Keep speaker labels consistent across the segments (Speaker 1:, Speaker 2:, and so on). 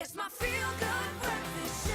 Speaker 1: It's my feel-good breakfast show.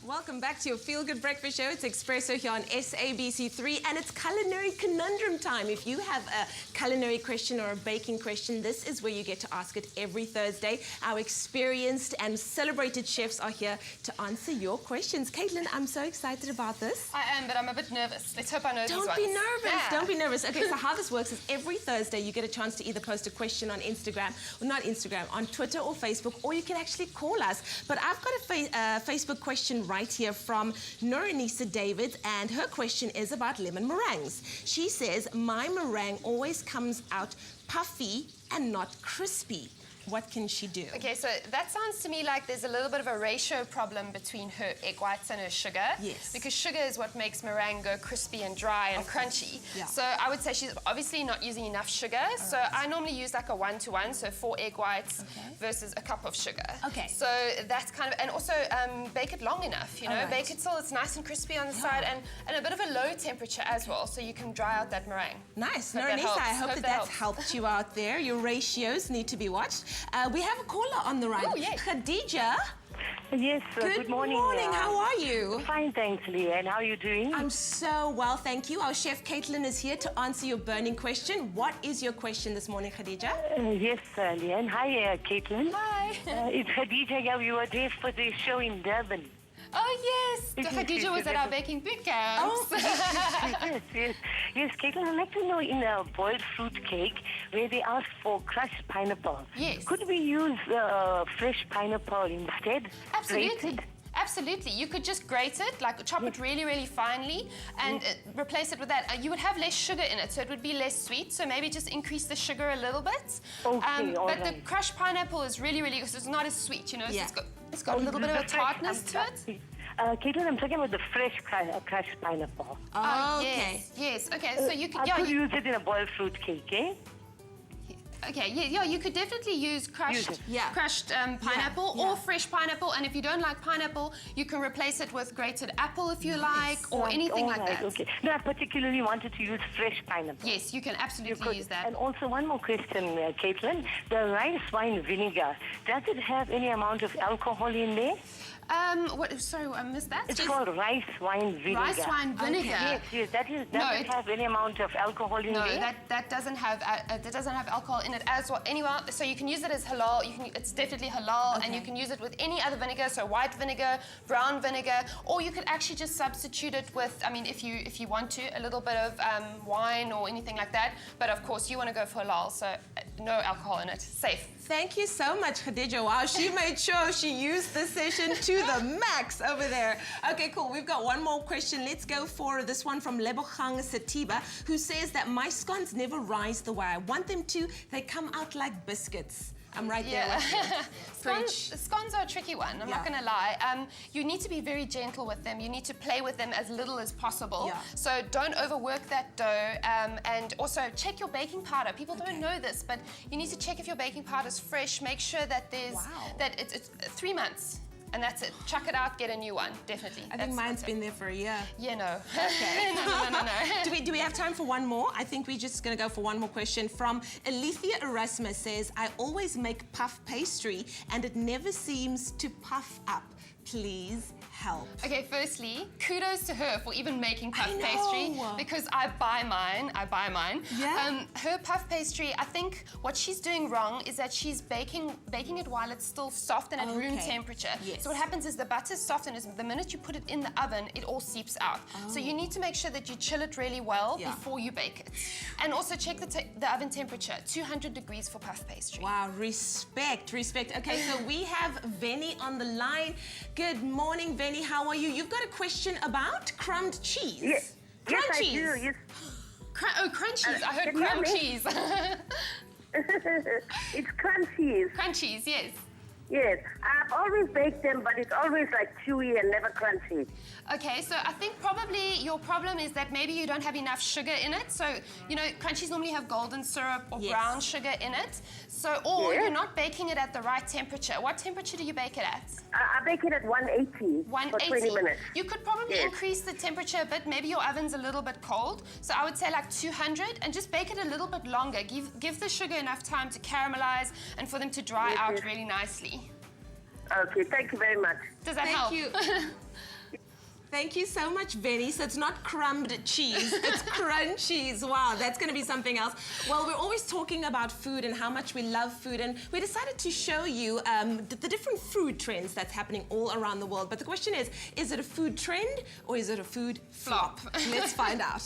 Speaker 2: Welcome back to your Feel Good Breakfast Show. It's Expresso here on SABC3 and it's culinary conundrum time. If you have a culinary question or a baking question, this is where you get to ask it every Thursday. Our experienced and celebrated chefs are here to answer your questions. Katelyn, I'm so excited about this.
Speaker 3: I am, but I'm a bit nervous. Let's hope I know these ones.
Speaker 2: Don't be nervous.
Speaker 3: Yeah.
Speaker 2: Don't be nervous. Okay, so how this works is every Thursday you get a chance to either post a question on Instagram, or not Instagram, on Twitter or Facebook, or you can actually call us. But I've got a Facebook question right here from Noranisa David, and her question is about lemon meringues. She says, my meringue always comes out puffy and not crispy. What can she do?
Speaker 3: Okay, so that sounds to me like there's a little bit of a ratio problem between her egg whites and her sugar.
Speaker 2: Yes.
Speaker 3: Because sugar is what makes meringue go crispy and dry and crunchy.
Speaker 2: Yeah.
Speaker 3: So I would say she's obviously not using enough sugar. So I normally use like a 1-to-1, so 4 egg whites versus a cup of sugar.
Speaker 2: Okay.
Speaker 3: So that's kind of, and also bake it long enough, you know, bake it till it's nice and crispy on the side and a bit of a low temperature as well, so you can dry out that meringue.
Speaker 2: Nice.
Speaker 3: Hope that
Speaker 2: Noranisa,
Speaker 3: helps.
Speaker 2: I hope that that's helped you out there. Your ratios need to be watched. We have a caller on the line.
Speaker 3: Oh, yes.
Speaker 2: Khadija.
Speaker 4: Yes,
Speaker 2: Good
Speaker 4: morning.
Speaker 2: How are you?
Speaker 4: Fine, thanks, Leigh-anne. How are you doing?
Speaker 2: I'm so well, thank you. Our chef Katelyn is here to answer your burning question. What is your question this morning, Khadija?
Speaker 4: Yes, Leigh-anne. Hi, Katelyn.
Speaker 3: Hi.
Speaker 4: It's Khadija. Yeah, we were there for the show in Durban.
Speaker 3: Oh, yes. Khadija was at our baking boot camp.
Speaker 2: Oh,
Speaker 4: Yes, Katelyn, I'd like to know in a boiled fruit cake where they ask for crushed pineapple.
Speaker 3: Yes.
Speaker 4: Could we use fresh pineapple instead?
Speaker 3: Absolutely.
Speaker 4: Grated?
Speaker 3: Absolutely. You could just grate it, like chop it really, really finely and replace it with that. You would have less sugar in it, so it would be less sweet. So maybe just increase the sugar a little bit.
Speaker 4: Okay, all
Speaker 3: but the
Speaker 4: right.
Speaker 3: crushed pineapple is really, really good. So it's not as sweet, you know.
Speaker 2: Yeah.
Speaker 3: So it's got a little bit of a tartness to it.
Speaker 4: Katelyn, I'm talking about the fresh crushed pineapple.
Speaker 2: Oh, okay.
Speaker 3: Yes. Okay. So you could,
Speaker 4: I could use it in a boiled fruit cake, eh?
Speaker 3: Okay, yeah, you could definitely use crushed pineapple or fresh pineapple, and if you don't like pineapple, you can replace it with grated apple if you like, or anything like that.
Speaker 4: Okay. No, I particularly wanted to use fresh pineapple.
Speaker 3: Yes, you can absolutely use that.
Speaker 4: And also one more question, Katelyn. The rice wine vinegar, does it have any amount of alcohol in there?
Speaker 3: Sorry, I missed that.
Speaker 4: It's called rice wine vinegar.
Speaker 3: Rice wine vinegar.
Speaker 4: Yes, does it have any amount of alcohol in there?
Speaker 3: No, that doesn't have alcohol in it as well. Anyway, so you can use it as halal. It's definitely halal, and you can use it with any other vinegar. So white vinegar, brown vinegar, or you could actually just substitute it with. I mean, if you want to, a little bit of wine or anything like that. But of course, you want to go for halal, so no alcohol in it. Safe.
Speaker 2: Thank you so much, Khadija. Wow, she made sure she used the session to the max over there. Okay, cool. We've got one more question. Let's go for this one from Lebogang Satiba, who says that my scones never rise the way I want them to. They come out like biscuits. I'm right there with you.
Speaker 3: Scones are a tricky one, I'm not going to lie. You need to be very gentle with them. You need to play with them as little as possible.
Speaker 2: Yeah.
Speaker 3: So don't overwork that dough. And also check your baking powder. People don't know this, but you need to check if your baking powder is fresh. Make sure that that it's 3 months. And that's it. Chuck it out, get a new one, definitely.
Speaker 2: I think mine's been there for a year.
Speaker 3: Yeah, no.
Speaker 2: Okay.
Speaker 3: No.
Speaker 2: Do we have time for one more? I think we're just going to go for one more question from Alethea Erasmus says, I always make puff pastry and it never seems to puff up. Please help.
Speaker 3: Okay, firstly, kudos to her for even making puff pastry because I buy mine.
Speaker 2: Yeah.
Speaker 3: Her puff pastry, I think what she's doing wrong is that she's baking it while it's still soft and at room temperature.
Speaker 2: Yes.
Speaker 3: So what happens is the butter's soft and the minute you put it in the oven, it all seeps out. So you need to make sure that you chill it really well before you bake it. And also check the oven temperature, 200 degrees for puff pastry.
Speaker 2: Wow, respect. Okay, so we have Venny on the line. Good morning, Venny. How are you? You've got a question about crumbed cheese.
Speaker 4: Yes, I do. Yes.
Speaker 3: Crunchies. I heard crumb cheese.
Speaker 4: It's crunchies.
Speaker 3: Crunchies, yes.
Speaker 4: Yes, I've always baked them, but it's always like chewy and never crunchy.
Speaker 3: Okay, so I think probably your problem is that maybe you don't have enough sugar in it. So, you know, crunchies normally have golden syrup or
Speaker 2: Yes.
Speaker 3: brown sugar in it. So, or
Speaker 4: Yes.
Speaker 3: you're not baking it at the right temperature. What temperature do you bake it at?
Speaker 4: I bake it at 180 for 20 minutes.
Speaker 3: You could probably
Speaker 4: Yes.
Speaker 3: increase the temperature a bit. Maybe your oven's a little bit cold. So I would say like 200 and just bake it a little bit longer. Give the sugar enough time to caramelize and for them to dry
Speaker 4: Yes,
Speaker 3: out
Speaker 4: yes.
Speaker 3: really nicely.
Speaker 4: Okay, thank you very much.
Speaker 3: Does that
Speaker 2: Thank
Speaker 3: help?
Speaker 2: you. Thank you so much, Benny. So it's not crumbed cheese, it's crunchies. Wow, that's going to be something else. Well, we're always talking about food and how much we love food, and we decided to show you the different food trends that's happening all around the world. But the question is it a food trend or is it a food flop? Let's find out.